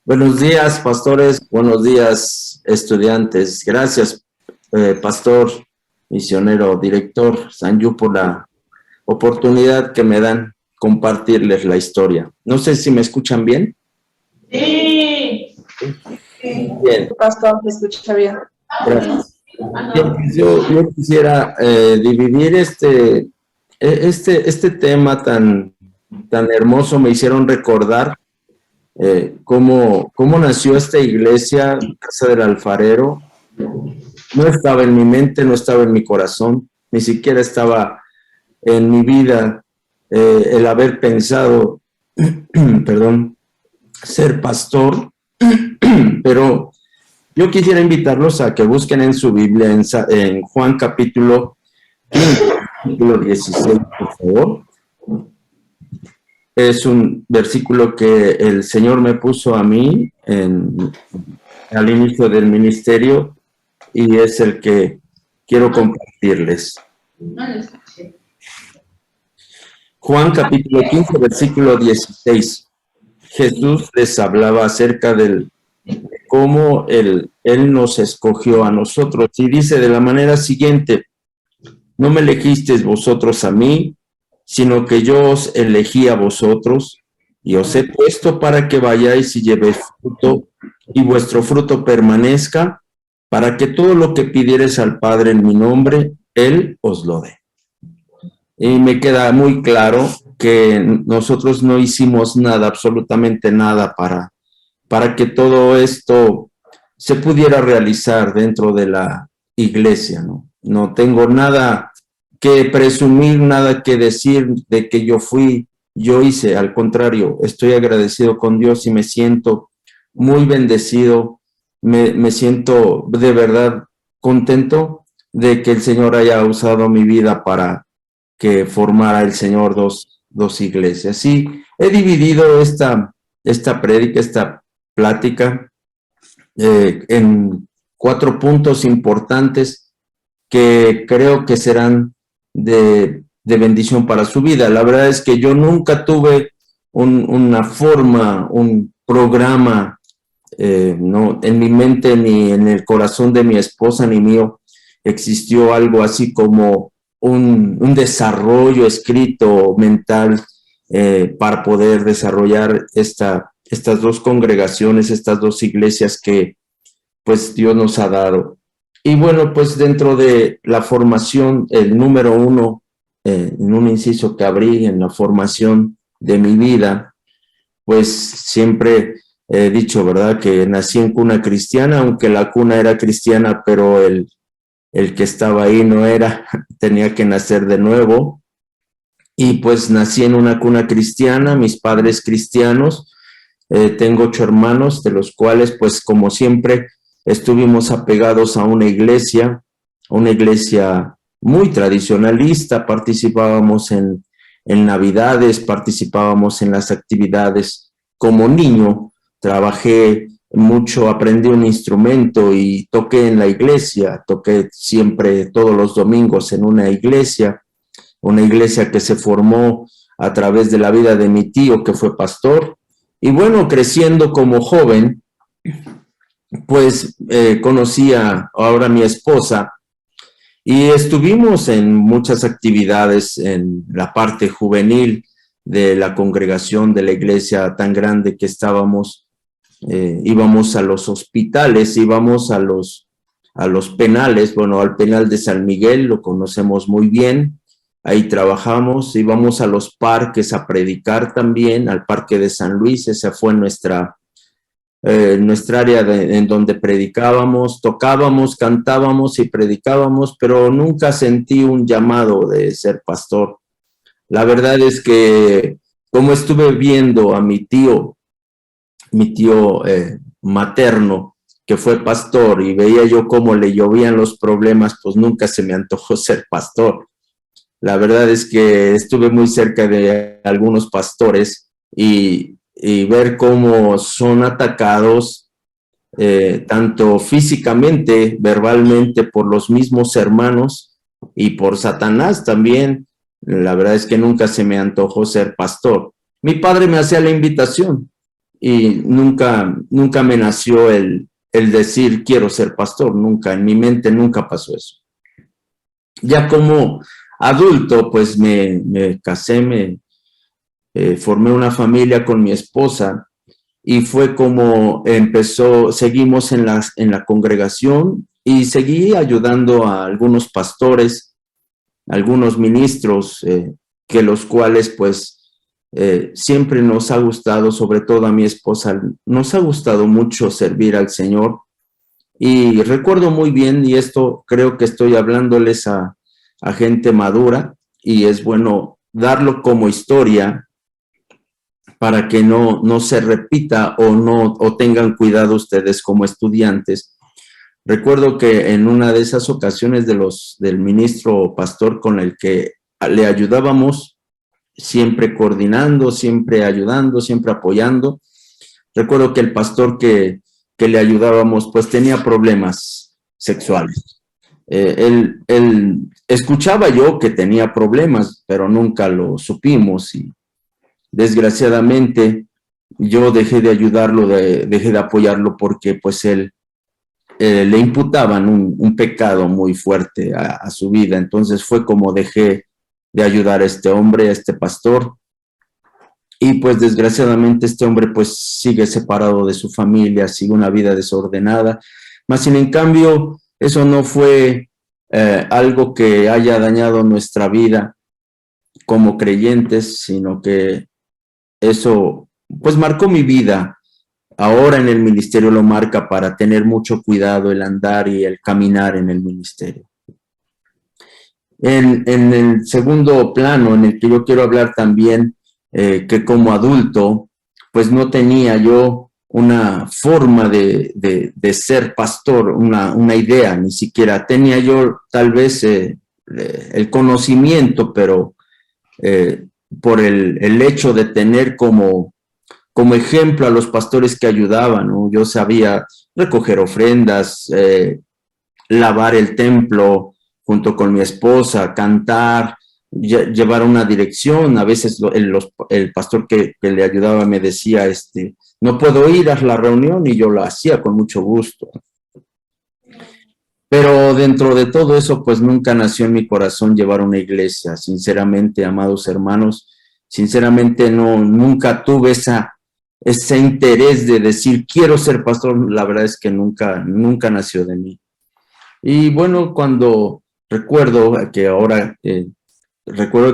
Buenos días, pastores. Buenos días, estudiantes. Gracias, pastor, misionero, director Sanyu, por la oportunidad que me dan compartirles la historia. No sé si me escuchan bien. Sí. Bien. Pastor, me escucha bien. Gracias. Bien, pues yo quisiera dividir este tema tan hermoso. Me hicieron recordar cómo nació esta iglesia, Casa del Alfarero. No estaba en mi mente, no estaba en mi corazón, ni siquiera estaba en mi vida el haber pensado, perdón, ser pastor, pero yo quisiera invitarlos a que busquen en su Biblia, en Juan capítulo 15, versículo 16, por favor. Es un versículo que el Señor me puso a mí al inicio del ministerio y es el que quiero compartirles. Juan capítulo 15, versículo 16. Jesús les hablaba acerca de cómo Él nos escogió a nosotros y dice de la manera siguiente: no me elegisteis vosotros a mí, sino que yo os elegí a vosotros y os he puesto para que vayáis y llevéis fruto y vuestro fruto permanezca, para que todo lo que pidiereis al Padre en mi nombre, Él os lo dé. Y me queda muy claro que nosotros no hicimos nada, absolutamente nada para que todo esto se pudiera realizar dentro de la iglesia, ¿no? No tengo nada que presumir, nada que decir de que yo hice, al contrario, estoy agradecido con Dios y me siento muy bendecido, me siento de verdad contento de que el Señor haya usado mi vida para que formara el Señor dos iglesias. Sí, he dividido esta prédica, esta plática, en 4 puntos importantes que creo que serán de bendición para su vida. La verdad es que yo nunca tuve una forma, un programa, no, en mi mente ni en el corazón de mi esposa ni mío existió algo así como un desarrollo escrito mental para poder desarrollar estas 2 congregaciones, estas 2 iglesias que pues Dios nos ha dado. Y bueno, pues dentro de la formación, el número 1, en un inciso que abrí en la formación de mi vida, pues siempre he dicho, ¿verdad?, que nací en cuna cristiana, aunque la cuna era cristiana, pero el que estaba ahí no era, tenía que nacer de nuevo. Y pues nací en una cuna cristiana, mis padres cristianos, tengo 8 hermanos, de los cuales pues como siempre estuvimos apegados a una iglesia muy tradicionalista, participábamos en Navidades, participábamos en las actividades. Como niño trabajé mucho, aprendí un instrumento y toqué en la iglesia, toqué siempre todos los domingos en una iglesia que se formó a través de la vida de mi tío, que fue pastor. Y bueno, creciendo como joven, pues conocí a ahora mi esposa y estuvimos en muchas actividades en la parte juvenil de la congregación de la iglesia tan grande que estábamos. Íbamos a los hospitales, íbamos a los penales, bueno, al penal de San Miguel, lo conocemos muy bien, ahí trabajamos, íbamos a los parques a predicar también, al parque de San Luis, esa fue nuestra área en donde predicábamos, tocábamos, cantábamos y predicábamos, pero nunca sentí un llamado de ser pastor. La verdad es que como estuve viendo a mi tío materno, que fue pastor, y veía yo cómo le llovían los problemas, pues nunca se me antojó ser pastor. La verdad es que estuve muy cerca de algunos pastores y ver cómo son atacados tanto físicamente, verbalmente, por los mismos hermanos y por Satanás también. La verdad es que nunca se me antojó ser pastor. Mi padre me hacía la invitación y nunca me nació el decir quiero ser pastor, nunca, en mi mente nunca pasó eso. Ya como adulto, pues me casé, formé una familia con mi esposa y fue como seguimos en la congregación y seguí ayudando a algunos pastores, algunos ministros, que los cuales pues siempre nos ha gustado, sobre todo a mi esposa, nos ha gustado mucho servir al Señor. Y recuerdo muy bien, y esto creo que estoy hablándoles a gente madura, y es bueno darlo como historia para que no se repita o tengan cuidado ustedes como estudiantes. Recuerdo que en una de esas ocasiones del ministro o pastor con el que le ayudábamos, siempre coordinando, siempre ayudando, siempre apoyando, recuerdo que el pastor que le ayudábamos pues tenía problemas sexuales. Él escuchaba yo que tenía problemas, pero nunca lo supimos y desgraciadamente yo dejé de ayudarlo, dejé de apoyarlo porque pues él le imputaban un pecado muy fuerte a su vida. Entonces fue como dejé de ayudar a este hombre, a este pastor. Y pues desgraciadamente este hombre pues sigue separado de su familia, sigue una vida desordenada. Más sin en cambio, eso no fue algo que haya dañado nuestra vida como creyentes, sino que eso pues marcó mi vida. Ahora en el ministerio lo marca para tener mucho cuidado el andar y el caminar en el ministerio. En el segundo plano, en el que yo quiero hablar también, que como adulto, pues no tenía yo una forma de ser pastor, una idea, ni siquiera tenía yo tal vez el conocimiento, pero por el hecho de tener como ejemplo a los pastores que ayudaban, ¿no? Yo sabía recoger ofrendas, lavar el templo junto con mi esposa, cantar, llevar una dirección. A veces el pastor que le ayudaba me decía, no puedo ir a la reunión, y yo lo hacía con mucho gusto. Pero dentro de todo eso, pues nunca nació en mi corazón llevar una iglesia. Sinceramente, amados hermanos, sinceramente nunca tuve ese interés de decir quiero ser pastor. La verdad es que nunca nació de mí. Y bueno, recuerdo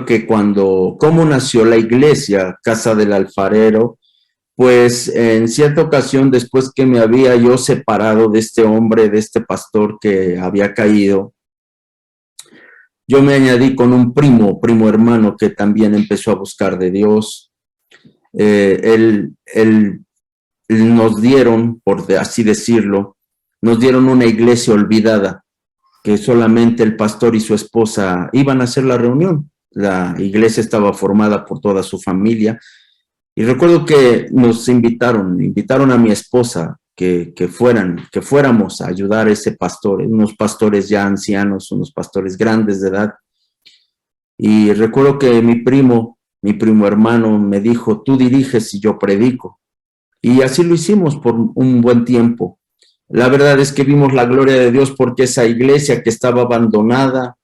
que cómo nació la iglesia, Casa del Alfarero, pues en cierta ocasión, después que me había yo separado de este hombre, de este pastor que había caído, yo me añadí con un primo hermano que también empezó a buscar de Dios. Él nos dieron, por así decirlo, nos dieron una iglesia olvidada, que solamente el pastor y su esposa iban a hacer la reunión. La iglesia estaba formada por toda su familia. Y recuerdo que nos invitaron a mi esposa que fuéramos a ayudar a ese pastor, unos pastores ya ancianos, unos pastores grandes de edad. Y recuerdo que mi primo hermano me dijo, tú diriges y yo predico. Y así lo hicimos por un buen tiempo. La verdad es que vimos la gloria de Dios porque esa iglesia que estaba abandonada,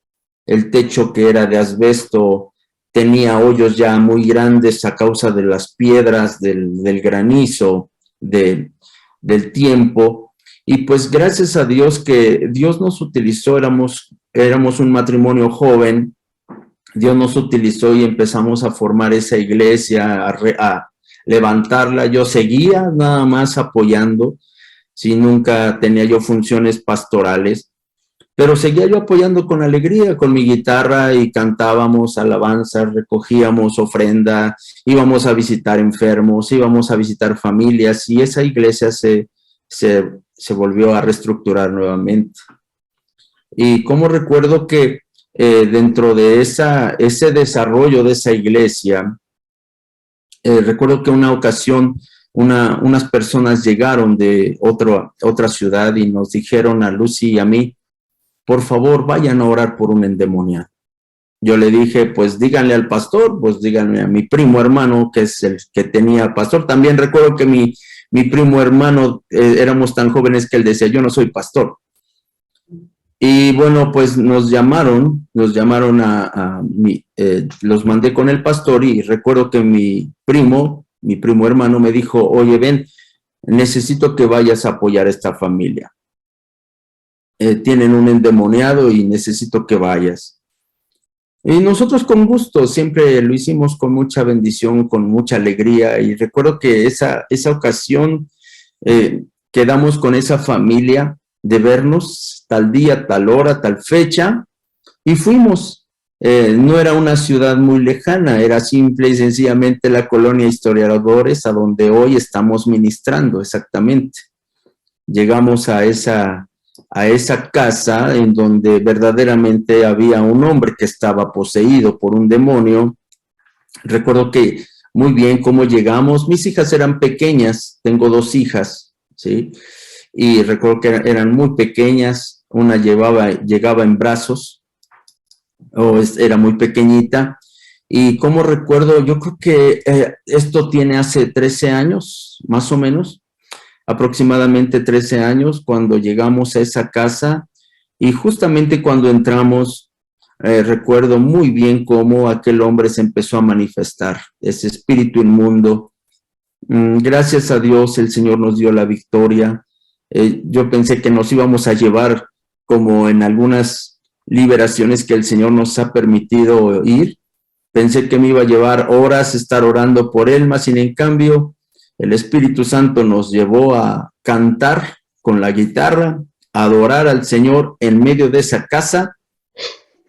el techo que era de asbesto, tenía hoyos ya muy grandes a causa de las piedras, del granizo, del tiempo. Y pues gracias a Dios que Dios nos utilizó, éramos un matrimonio joven, Dios nos utilizó y empezamos a formar esa iglesia, a levantarla. Yo seguía nada más apoyando, si nunca tenía yo funciones pastorales, pero seguía yo apoyando con alegría, con mi guitarra, y cantábamos alabanzas, recogíamos ofrenda, íbamos a visitar enfermos, íbamos a visitar familias, y esa iglesia se volvió a reestructurar nuevamente. Y como recuerdo que dentro de ese desarrollo de esa iglesia, recuerdo que una ocasión unas personas llegaron de otra ciudad y nos dijeron a Lucy y a mí, por favor, vayan a orar por un endemoniado. Yo le dije, pues díganle al pastor, pues díganle a mi primo hermano, que es el que tenía pastor. También recuerdo que mi primo hermano, éramos tan jóvenes que él decía, yo no soy pastor. Y bueno, pues nos llamaron los mandé con el pastor y recuerdo que mi primo hermano me dijo, oye, ven, necesito que vayas a apoyar a esta familia. Tienen un endemoniado y necesito que vayas. Y nosotros con gusto, siempre lo hicimos con mucha bendición, con mucha alegría. Y recuerdo que esa ocasión quedamos con esa familia de vernos tal día, tal hora, tal fecha, y fuimos. No era una ciudad muy lejana, era simple y sencillamente la colonia Historiadores, a donde hoy estamos ministrando exactamente. Llegamos a esa casa en donde verdaderamente había un hombre que estaba poseído por un demonio. Recuerdo que muy bien cómo llegamos. Mis hijas eran pequeñas, tengo 2 hijas, ¿sí? Y recuerdo que eran muy pequeñas, una llegaba en brazos, era muy pequeñita. Y como recuerdo, yo creo que esto tiene hace 13 años, más o menos, aproximadamente 13 años, cuando llegamos a esa casa, y justamente cuando entramos, recuerdo muy bien cómo aquel hombre se empezó a manifestar, ese espíritu inmundo. Gracias a Dios el Señor nos dio la victoria. Yo pensé que nos íbamos a llevar, como en algunas liberaciones que el Señor nos ha permitido ir, pensé que me iba a llevar horas estar orando por él, más sin en cambio, el Espíritu Santo nos llevó a cantar con la guitarra, a adorar al Señor en medio de esa casa,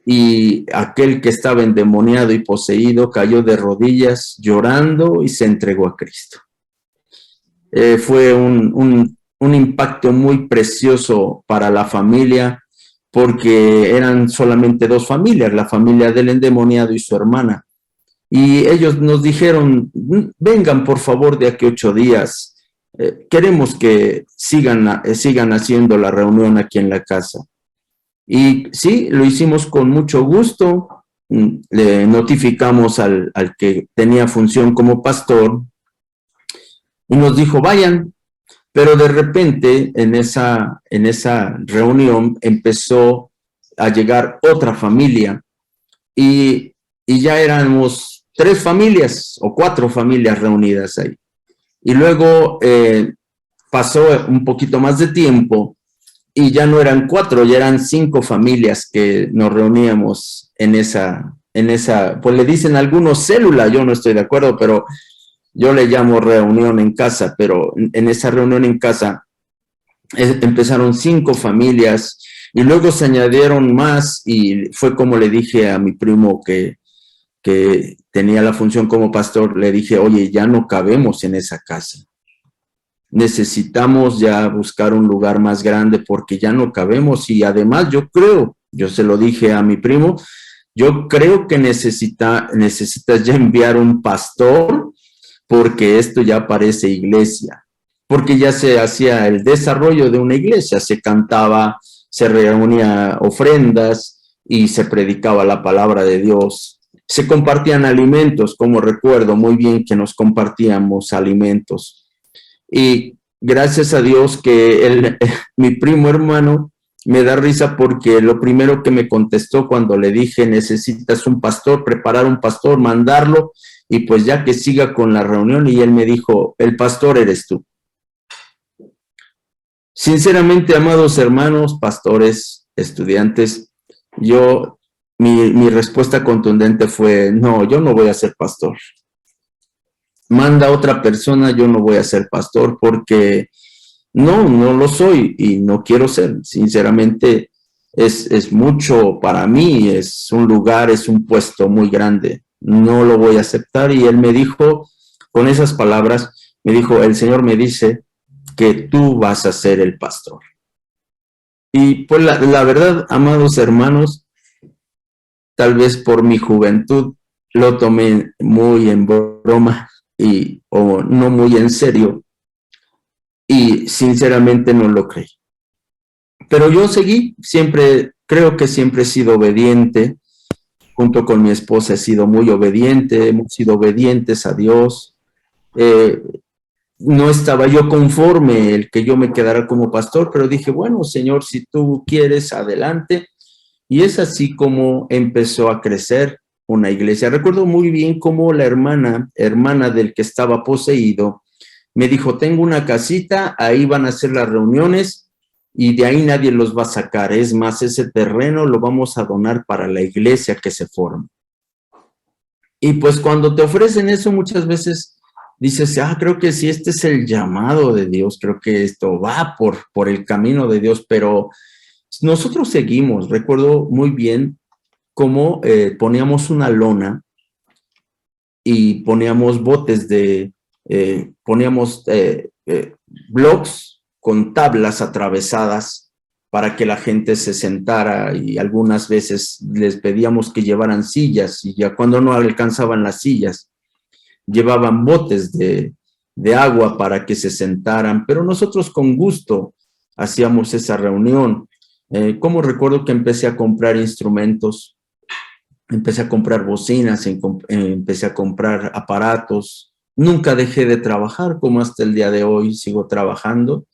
y aquel que estaba endemoniado y poseído cayó de rodillas llorando y se entregó a Cristo. Fue un impacto muy precioso para la familia, porque eran solamente 2 familias, la familia del endemoniado y su hermana. Y ellos nos dijeron, vengan por favor de aquí 8 días, queremos que sigan haciendo la reunión aquí en la casa. Y sí, lo hicimos con mucho gusto. Le notificamos al que tenía función como pastor y nos dijo, vayan. Pero de repente en esa reunión empezó a llegar otra familia, y ya éramos 3 familias o 4 familias reunidas ahí. Y luego pasó un poquito más de tiempo y ya no eran 4, ya eran 5 familias que nos reuníamos en esa, pues le dicen algunos célula, yo no estoy de acuerdo, pero yo le llamo reunión en casa. Pero en esa reunión en casa empezaron 5 familias y luego se añadieron más, y fue como le dije a mi primo que tenía la función como pastor, le dije, oye, ya no cabemos en esa casa. Necesitamos ya buscar un lugar más grande porque ya no cabemos. Y además yo se lo dije a mi primo, yo creo que necesitas ya enviar un pastor, porque esto ya parece iglesia, porque ya se hacía el desarrollo de una iglesia, se cantaba, se reunía ofrendas y se predicaba la palabra de Dios, se compartían alimentos, como recuerdo muy bien que nos compartíamos alimentos. Y gracias a Dios que mi primo hermano me da risa, porque lo primero que me contestó cuando le dije, necesitas un pastor, preparar un pastor, mandarlo, y pues ya que siga con la reunión, y él me dijo, el pastor eres tú. Sinceramente, amados hermanos, pastores, estudiantes, mi respuesta contundente fue, no, yo no voy a ser pastor. Manda a otra persona, yo no voy a ser pastor, porque no lo soy y no quiero ser. Sinceramente, es mucho para mí, es un lugar, es un puesto muy grande. No lo voy a aceptar. Y él me dijo, con esas palabras, me dijo, el Señor me dice que tú vas a ser el pastor. Y pues la verdad, amados hermanos, tal vez por mi juventud lo tomé muy en broma o no muy en serio, y sinceramente no lo creí. Pero yo seguí, creo que siempre he sido obediente. junto con mi esposa he sido muy obediente, hemos sido obedientes a Dios. No estaba yo conforme el que yo me quedara como pastor, pero dije, bueno, Señor, si tú quieres, adelante. Y es así como empezó a crecer una iglesia. Recuerdo muy bien cómo la hermana del que estaba poseído, me dijo, tengo una casita, ahí van a hacer las reuniones y de ahí nadie los va a sacar. Es más, ese terreno lo vamos a donar para la iglesia que se forma. Y pues cuando te ofrecen eso muchas veces dices, creo que sí, este es el llamado de Dios, creo que esto va por el camino de Dios, pero nosotros seguimos. Recuerdo muy bien cómo poníamos una lona y poníamos botes poníamos blocs con tablas atravesadas para que la gente se sentara, y algunas veces les pedíamos que llevaran sillas, y ya cuando no alcanzaban las sillas, llevaban botes de agua para que se sentaran, pero nosotros con gusto hacíamos esa reunión. Como recuerdo que empecé a comprar instrumentos, empecé a comprar bocinas, empecé a comprar aparatos. Nunca dejé de trabajar, como hasta el día de hoy sigo trabajando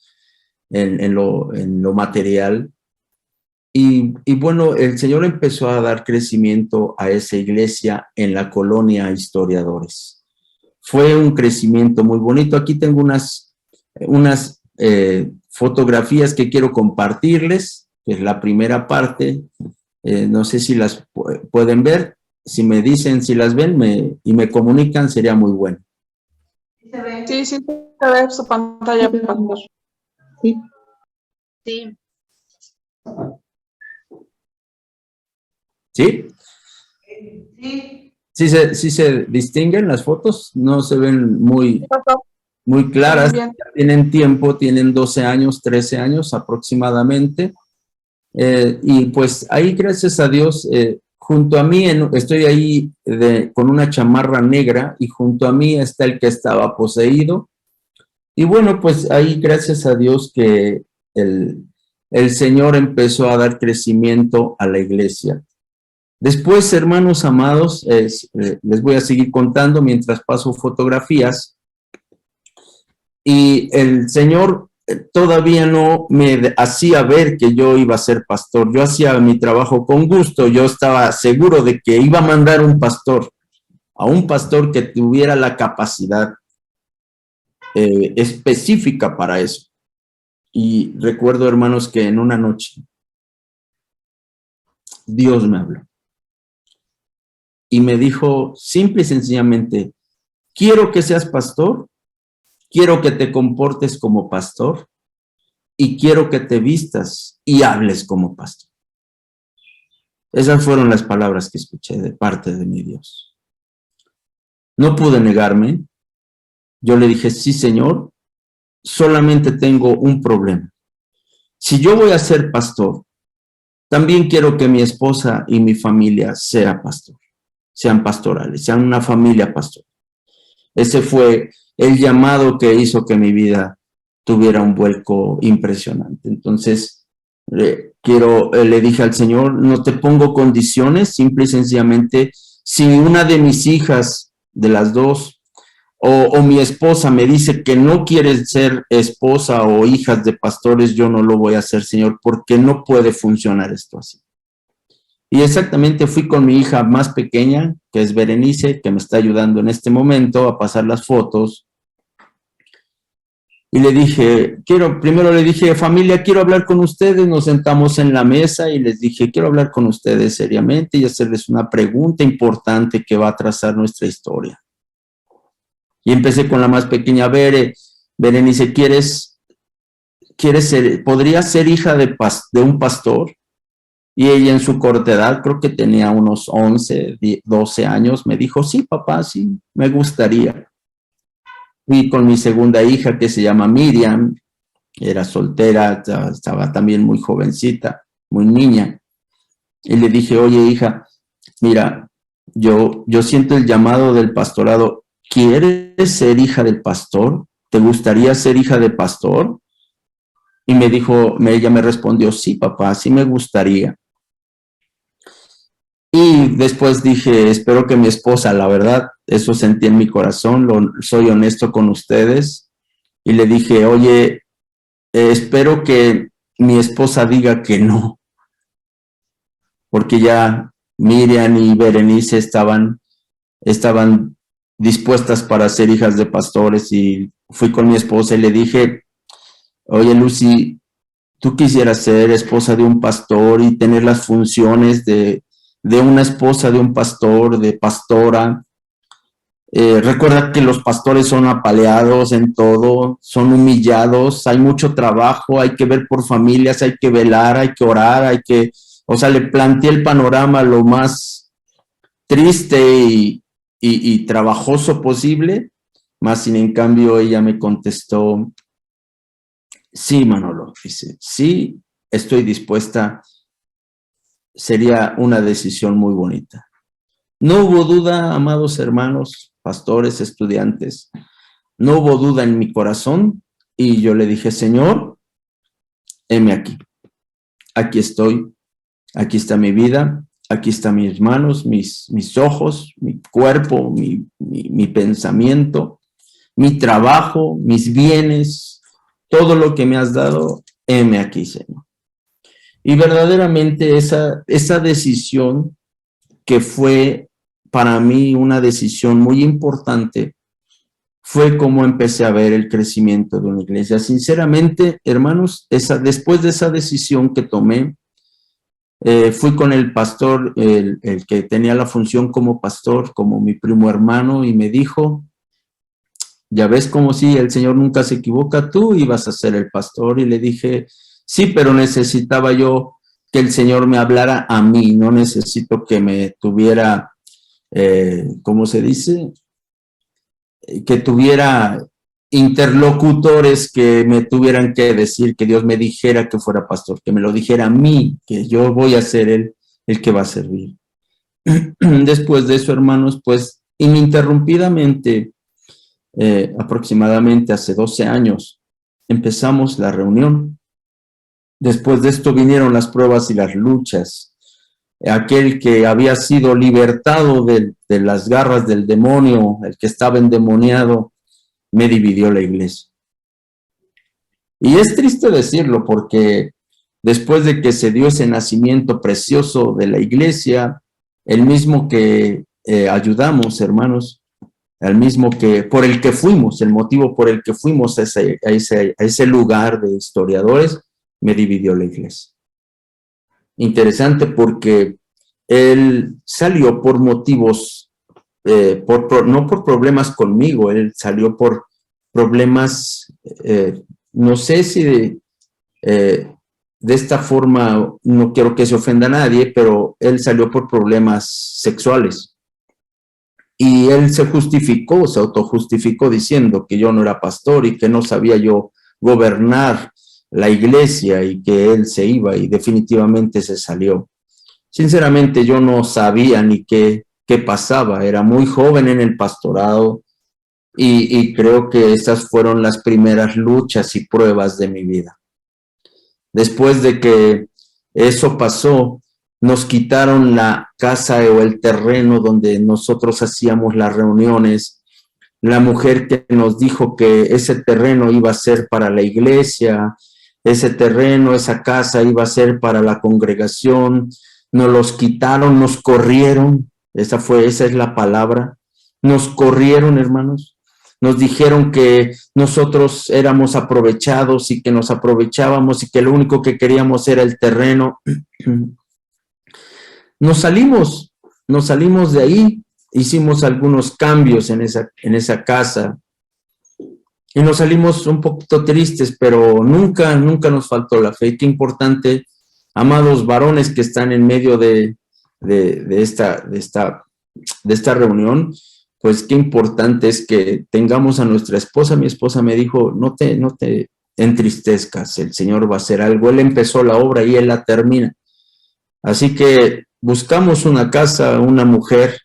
en lo material. Y bueno, el Señor empezó a dar crecimiento a esa iglesia en la colonia Historiadores. Fue un crecimiento muy bonito. Aquí tengo unas fotografías que quiero compartirles, que es la primera parte. No sé si las pueden ver. Si me dicen si las ven y me comunican, sería muy bueno. Sí, se ve su pantalla, pastor. Sí. Sí. ¿Sí? Sí. ¿Sí se distinguen las fotos? No se ven muy claras. Bien. Tienen tiempo, tienen 12 años, 13 años aproximadamente. Y pues ahí, gracias a Dios, junto a mí, estoy ahí con una chamarra negra, y junto a mí está el que estaba poseído. Y bueno, pues ahí, gracias a Dios, que el Señor empezó a dar crecimiento a la iglesia. Después, hermanos amados, les voy a seguir contando mientras paso fotografías. Y el Señor todavía no me hacía ver que yo iba a ser pastor. Yo hacía mi trabajo con gusto. Yo estaba seguro de que iba a mandar un pastor que tuviera la capacidad específica para eso. Y recuerdo, hermanos, que en una noche Dios me habló y me dijo simple y sencillamente, quiero que seas pastor, quiero que te comportes como pastor y quiero que te vistas y hables como pastor. Esas fueron las palabras que escuché de parte de mi Dios. No pude negarme. Yo le dije, sí, Señor, solamente tengo un problema. Si yo voy a ser pastor, también quiero que mi esposa y mi familia sean pastorales, sean una familia pastoral. Ese fue el llamado que hizo que mi vida tuviera un vuelco impresionante. Entonces, le dije al Señor, no te pongo condiciones, simple y sencillamente, si una de mis hijas, de las dos, o mi esposa me dice que no quiere ser esposa o hijas de pastores, yo no lo voy a hacer, Señor, porque no puede funcionar esto así. Y exactamente fui con mi hija más pequeña, que es Berenice, que me está ayudando en este momento a pasar las fotos. Y le dije, primero le dije, familia, quiero hablar con ustedes. Nos sentamos en la mesa y les dije, quiero hablar con ustedes seriamente y hacerles una pregunta importante que va a trazar nuestra historia. Y empecé con la más pequeña, Berenice, ¿podrías ser hija de un pastor? Y ella, en su corta edad, creo que tenía unos 11, 12 años, me dijo, sí, papá, sí, me gustaría. Fui con mi segunda hija, que se llama Miriam, era soltera, estaba también muy jovencita, muy niña. Y le dije, oye, hija, mira, yo siento el llamado del pastorado. ¿Quieres ser hija del pastor? ¿Te gustaría ser hija de pastor? Y ella me respondió, sí, papá, sí me gustaría. Y después dije, espero que mi esposa, la verdad, eso sentí en mi corazón, soy honesto con ustedes. Y le dije, oye, espero que mi esposa diga que no, porque ya Miriam y Berenice estaban dispuestas para ser hijas de pastores, y fui con mi esposa y le dije, oye Lucy, tú quisieras ser esposa de un pastor y tener las funciones de una esposa de un pastor, de pastora. Recuerda que los pastores son apaleados en todo, son humillados, hay mucho trabajo, hay que ver por familias, hay que velar, hay que orar, o sea, le planteé el panorama lo más triste y trabajoso posible, más sin en cambio ella me contestó, sí, Manolo, dice, sí, estoy dispuesta, sería una decisión muy bonita. No hubo duda, amados hermanos, pastores, estudiantes, no hubo duda en mi corazón, y yo le dije, Señor, heme aquí, aquí estoy, aquí está mi vida, aquí están mis manos, mis ojos, mi cuerpo, mi pensamiento, mi trabajo, mis bienes, todo lo que me has dado, heme aquí, Señor. Y verdaderamente esa decisión, que fue para mí una decisión muy importante, fue como empecé a ver el crecimiento de una iglesia. Sinceramente, hermanos, después de esa decisión que tomé, fui con el pastor, el que tenía la función como pastor, como mi primo hermano, y me dijo, ya ves como si el Señor nunca se equivoca, tú ibas a ser el pastor. Y le dije, sí, pero necesitaba yo que el Señor me hablara a mí, no necesito que me tuviera, ¿cómo se dice? Que tuviera interlocutores que me tuvieran que decir, que Dios me dijera que fuera pastor, que me lo dijera a mí, que yo voy a ser el que va a servir. Después de eso, hermanos, pues ininterrumpidamente, aproximadamente hace 12 años, empezamos la reunión. Después de esto vinieron las pruebas y las luchas. Aquel que había sido libertado de las garras del demonio, el que estaba endemoniado, me dividió la iglesia. Y es triste decirlo, porque después de que se dio ese nacimiento precioso de la iglesia, el mismo que ayudamos, hermanos, el mismo que por el que fuimos, el motivo por el que fuimos a ese lugar de historiadores, me dividió la iglesia. Interesante, porque él salió por motivos, no por problemas conmigo, él salió por problemas, no sé si de esta forma, no quiero que se ofenda a nadie, pero él salió por problemas sexuales. Y él se justificó, se autojustificó diciendo que yo no era pastor y que no sabía yo gobernar la iglesia y que él se iba, y definitivamente se salió. Sinceramente yo no sabía ni qué pasaba, era muy joven en el pastorado, y creo que esas fueron las primeras luchas y pruebas de mi vida. Después de que eso pasó, nos quitaron la casa o el terreno donde nosotros hacíamos las reuniones. La mujer que nos dijo que ese terreno iba a ser para la iglesia, ese terreno, esa casa iba a ser para la congregación, nos los quitaron, nos corrieron, esa es la palabra, nos corrieron, hermanos. Nos dijeron que nosotros éramos aprovechados y que nos aprovechábamos y que lo único que queríamos era el terreno. Nos salimos de ahí, hicimos algunos cambios en esa casa y nos salimos un poquito tristes, pero nunca nos faltó la fe. Qué importante, amados varones que están en medio de esta reunión, pues qué importante es que tengamos a nuestra esposa. Mi esposa me dijo, no te entristezcas, el Señor va a hacer algo. Él empezó la obra y Él la termina. Así que buscamos una casa, una mujer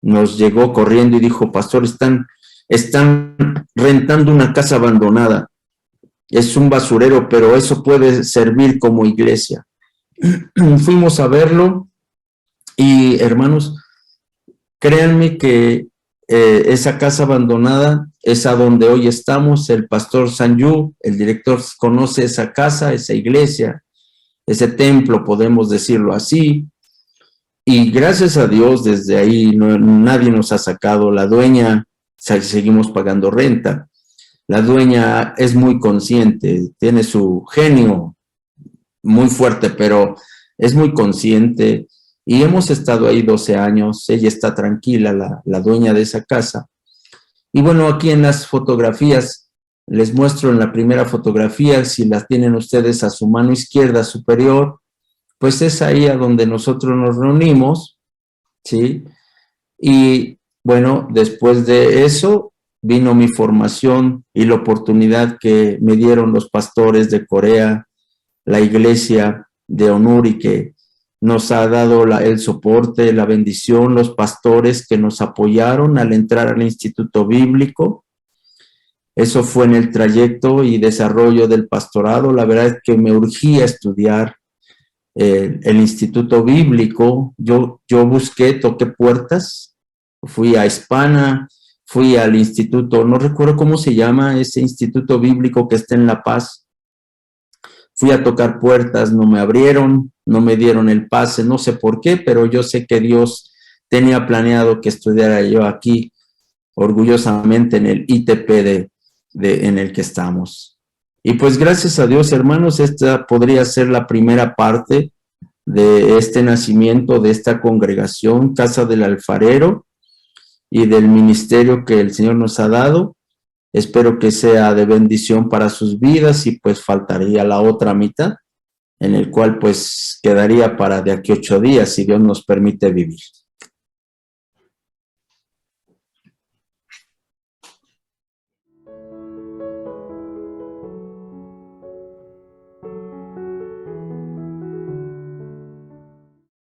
nos llegó corriendo y dijo, pastor, están rentando una casa abandonada. Es un basurero, pero eso puede servir como iglesia. Fuimos a verlo Y hermanos, créanme que esa casa abandonada es a donde hoy estamos. El pastor Sanyu, el director, conoce esa casa, esa iglesia, ese templo, podemos decirlo así. Y gracias a Dios, desde ahí nadie nos ha sacado. La dueña, seguimos pagando renta. La dueña es muy consciente, tiene su genio muy fuerte, pero es muy consciente. Y hemos estado ahí 12 años, ella está tranquila, la dueña de esa casa. Y bueno, aquí en las fotografías, les muestro en la primera fotografía, si las tienen ustedes a su mano izquierda superior, pues es ahí a donde nosotros nos reunimos, ¿sí? Y bueno, después de eso vino mi formación y la oportunidad que me dieron los pastores de Corea, la iglesia de Onuri, que nos ha dado el soporte, la bendición, los pastores que nos apoyaron al entrar al Instituto Bíblico. Eso fue en el trayecto y desarrollo del pastorado. La verdad es que me urgía estudiar el Instituto Bíblico. Yo busqué, toqué puertas, fui a Hispana, fui al instituto, no recuerdo cómo se llama ese Instituto Bíblico que está en La Paz. Fui a tocar puertas, no me abrieron, no me dieron el pase, no sé por qué, pero yo sé que Dios tenía planeado que estudiara yo aquí, orgullosamente en el ITP en el que estamos. Y pues gracias a Dios, hermanos, esta podría ser la primera parte de este nacimiento, de esta congregación, Casa del Alfarero, y del ministerio que el Señor nos ha dado. Espero que sea de bendición para sus vidas y pues faltaría la otra mitad, en el cual pues quedaría para de aquí 8 días, si Dios nos permite vivir.